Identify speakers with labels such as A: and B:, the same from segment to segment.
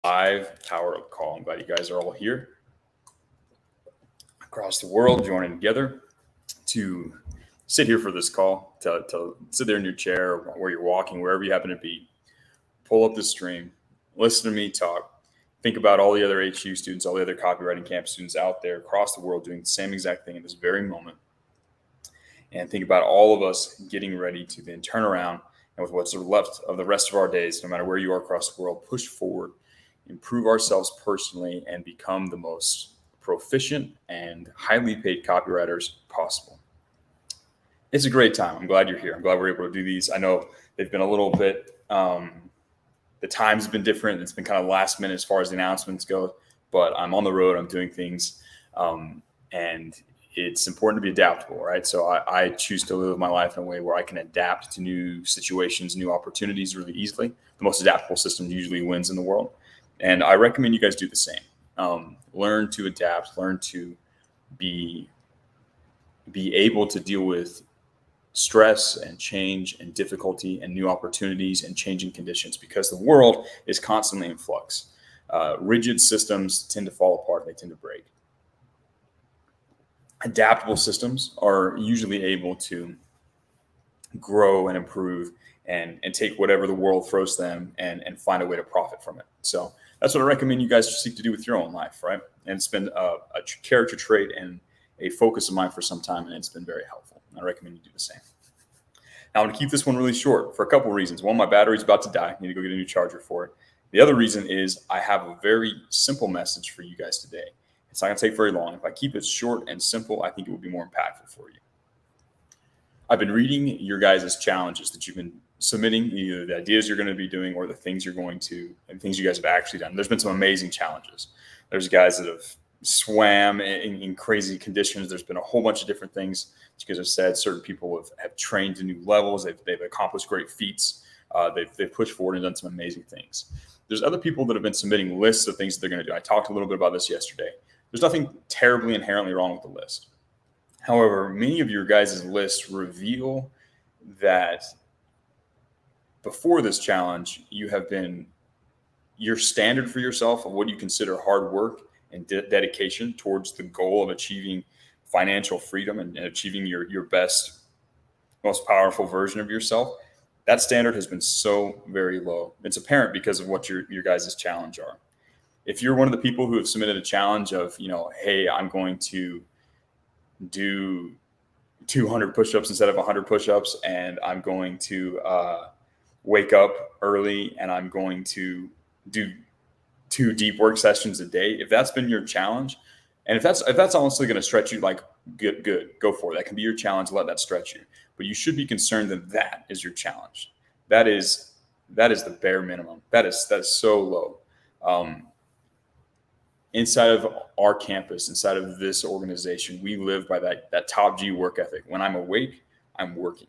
A: Live Power Up Call. I'm glad you guys are all here across the world joining together to sit here for this call, to sit there in your chair, where you're walking, wherever you happen to be. Pull up the stream, listen to me talk, think about all the other HU students, all the other copywriting campus students out there across the world doing the same exact thing at this very moment. And think about all of us getting ready to then turn around and with what's left of the rest of our days, no matter where you are across the world, push forward, improve ourselves personally, and become the most proficient and highly paid copywriters possible. It's a great time. I'm glad you're here. I'm glad we're able to do these. I know they've been a little bit, the time's been different. It's been kind of last minute as far as the announcements go, but I'm on the road. I'm doing things. And it's important to be adaptable, right? So I choose to live my life in a way where I can adapt to new situations, new opportunities really easily. The most adaptable system usually wins in the world. And I recommend you guys do the same. Learn to adapt, learn to be able to deal with stress and change and difficulty and new opportunities and changing conditions because the world is constantly in flux. Rigid systems tend to fall apart, they tend to break. Adaptable systems are usually able to grow and improve and take whatever the world throws them and find a way to profit from it. So that's what I recommend you guys seek to do with your own life, right? And it's been a character trait and a focus of mine for some time, and it's been very helpful. I recommend you do the same. Now, I'm going to keep this one really short for a couple of reasons. One, my battery's about to die. I need to go get a new charger for it. The other reason is I have a very simple message for you guys today. It's not going to take very long. If I keep it short and simple, I think it will be more impactful for you. I've been reading your guys' challenges that you've been submitting, either the ideas you're going to be doing or the things you're going to, and things you guys have actually done. There's been some amazing challenges. There's guys that have swam in crazy conditions. There's been a whole bunch of different things that you guys have said. Certain people have trained to new levels. They've accomplished great feats. They've pushed forward and done some amazing things. There's other people that have been submitting lists of things that they're going to do. I talked a little bit about this yesterday. There's nothing terribly inherently wrong with the list. However, many of your guys' lists reveal that before this challenge, you have been your standard for yourself of what you consider hard work and dedication towards the goal of achieving financial freedom and achieving your best, most powerful version of yourself. That standard has been so very low. It's apparent because of what your guys' challenge are. If you're one of the people who have submitted a challenge of, hey, I'm going to do 200 push-ups instead of 100 push-ups, and I'm going to wake up early, and I'm going to do 2 deep work sessions a day. If that's been your challenge, and if that's honestly going to stretch you, like good, go for it. That can be your challenge. Let that stretch you. But you should be concerned that is your challenge. That is the bare minimum. That is so low. Inside of our campus, inside of this organization, we live by that top G work ethic. When I'm awake, I'm working.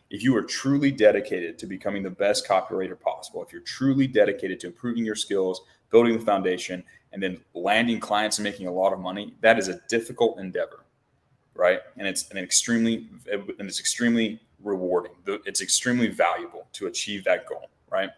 A: If you are truly dedicated to becoming the best copywriter possible, if you're truly dedicated to improving your skills, building the foundation, and then landing clients and making a lot of money, that is a difficult endeavor, right? And it's extremely rewarding. It's extremely valuable to achieve that goal, right?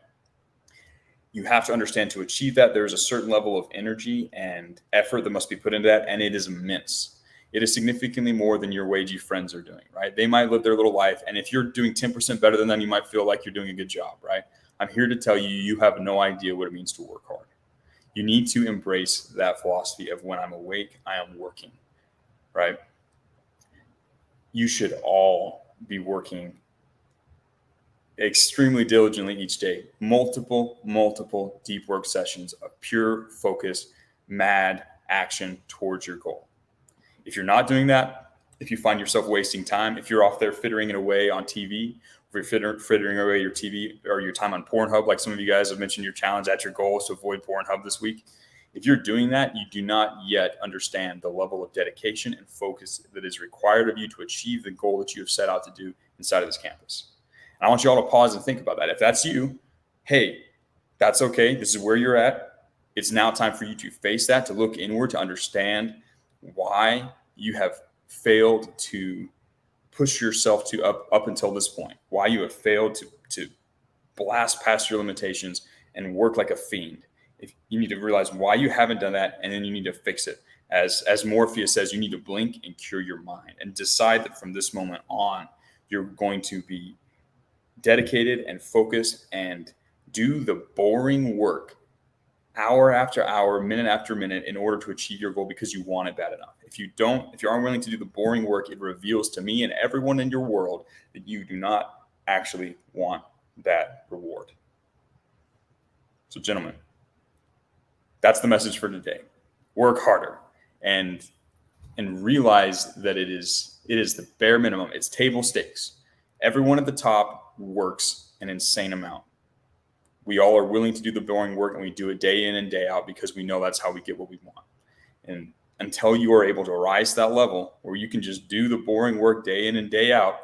A: You have to understand to achieve that, there's a certain level of energy and effort that must be put into that, and it is immense. It is significantly more than your wagey friends are doing, right? They might live their little life, and if you're doing 10% better than them, you might feel like you're doing a good job, right? I'm here to tell you, you have no idea what it means to work hard. You need to embrace that philosophy of when I'm awake, I am working, right? You should all be working extremely diligently each day, multiple deep work sessions of pure focus, mad action towards your goal. If you're not doing that, if you find yourself wasting time, if you're off there frittering it away on TV, if you're frittering away your TV or your time on Pornhub, like some of you guys have mentioned your challenge at your goal is to avoid Pornhub this week. If you're doing that, you do not yet understand the level of dedication and focus that is required of you to achieve the goal that you have set out to do inside of this campus. And I want you all to pause and think about that. If that's you, hey, that's okay. This is where you're at. It's now time for you to face that, to look inward, to understand why you have failed to push yourself to up until this point, why you have failed to blast past your limitations and work like a fiend. If you need to realize why you haven't done that, and then you need to fix it. As Morpheus says, you need to blink and cure your mind and decide that from this moment on, you're going to be dedicated and focused and do the boring work hour after hour, minute after minute in order to achieve your goal because you want it bad enough. If you aren't willing to do the boring work, it reveals to me and everyone in your world that you do not actually want that reward. So, gentlemen, that's the message for today. Work harder and realize that it is the bare minimum. It's table stakes. Everyone at the top works an insane amount. We all are willing to do the boring work, and we do it day in and day out because we know that's how we get what we want. And until you are able to rise to that level where you can just do the boring work day in and day out,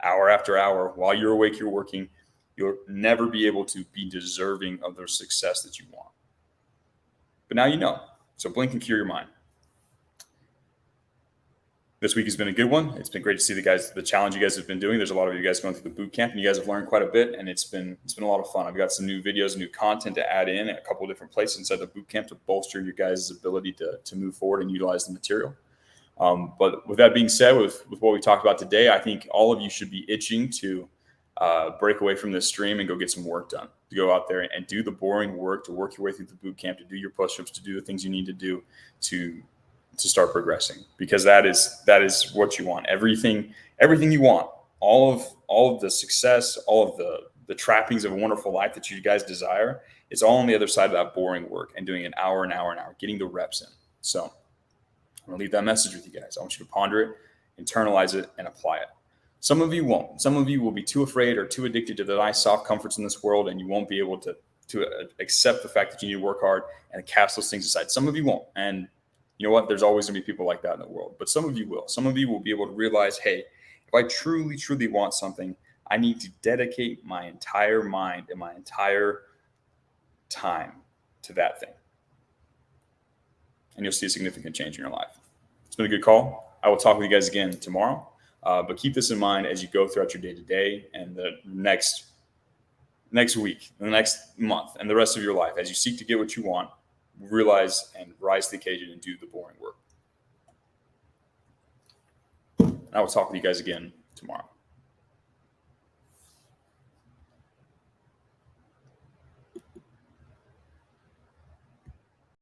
A: hour after hour, while you're awake, you're working, you'll never be able to be deserving of the success that you want. But now you know. So blink and cure your mind. This week has been a good one. It's been great to see the challenge you guys have been doing. There's a lot of you guys going through the boot camp, and you guys have learned quite a bit, and it's been a lot of fun. I've got some new videos, new content to add in at a couple of different places inside the boot camp to bolster your guys' ability to move forward and utilize the material. But with that being said, with what we talked about today, I think all of you should be itching to break away from this stream and go get some work done. To go out there and do the boring work, to work your way through the boot camp, to do your push-ups, to do the things you need to do to start progressing, because that is what you want. Everything you want, all of the success, all of the trappings of a wonderful life that you guys desire, it's all on the other side of that boring work and doing an hour, getting the reps in. So I'm gonna leave that message with you guys. I want you to ponder it, internalize it, and apply it. Some of you won't. Some of you will be too afraid or too addicted to the nice soft comforts in this world, and you won't be able to accept the fact that you need to work hard and cast those things aside. Some of you won't, and you know what? There's always going to be people like that in the world. But some of you will. Some of you will be able to realize, hey, if I truly, truly want something, I need to dedicate my entire mind and my entire time to that thing. And you'll see a significant change in your life. It's been a good call. I will talk with you guys again tomorrow. But keep this in mind as you go throughout your day-to-day and the next week, the next month, and the rest of your life. As you seek to get what you want, realize and rise to the occasion and do the boring work. I will talk with you guys again tomorrow.